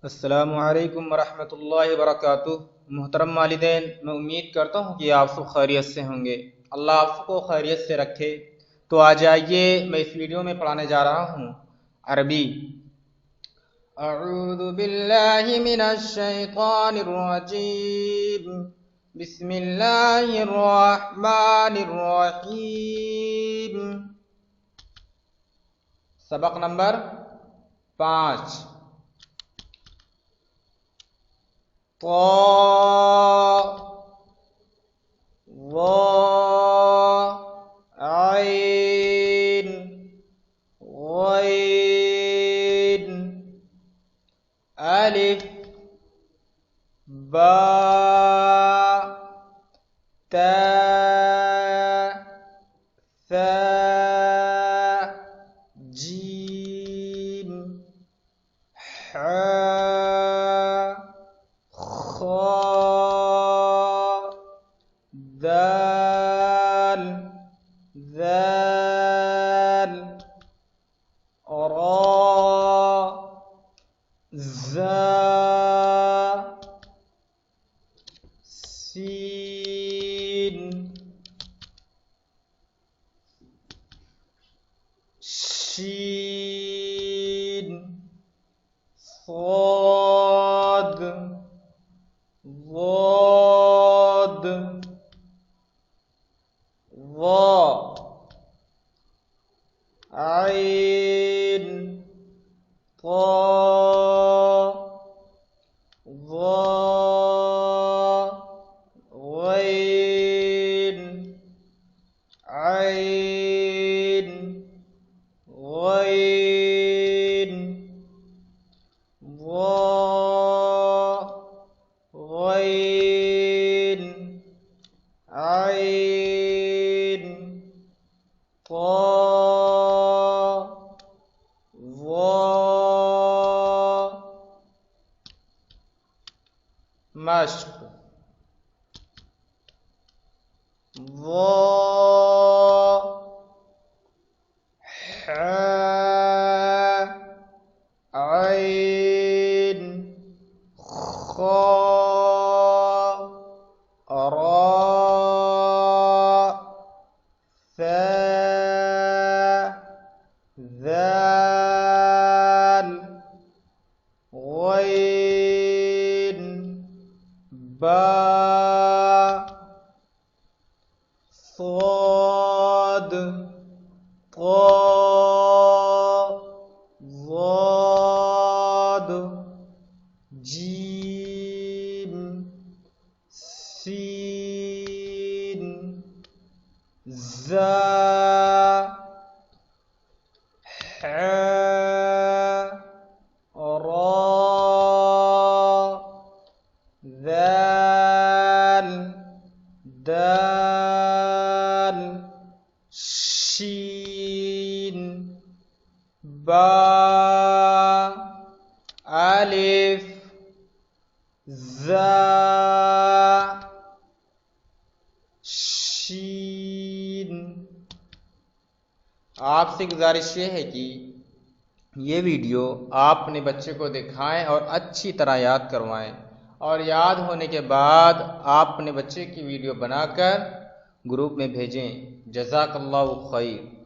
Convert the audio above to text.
अस्सलामु अलैकुम वरहमतुल्लाहि वबरकातुह। मोहतरम वालिदैन, मैं उम्मीद करता हूँ कि आप सब खैरियत से होंगे। अल्लाह आप सबको खैरियत से रखे। तो आज आइए मैं इस वीडियो में पढ़ाने जा रहा हूँ अरबी। अऊज़ु बिल्लाहि मिनश शैतानिर रजीम, बिस्मिल्लाहिर रहमानिर रहीम। सबक नंबर 5। ता वा आइन गैन अलिफ बा ता सा जीम हा दाल ذال را زا سين شين صاد ضاد ظا عين طا ظا غين عين غين ظا غين عين طا मश्क वा हा आइन खा रा सा ذال غين बा صاد طا ضاد जीम सीन ज़ा हा रा ذال दाल शीन बा अलिफ ज़ा शीन। आपसे गुजारिश ये है कि ये वीडियो आप अपने बच्चे को दिखाएं और अच्छी तरह याद करवाएं, और याद होने के बाद आप अपने बच्चे की वीडियो बनाकर ग्रुप में भेजें। जज़ाकल्लाहु खैर।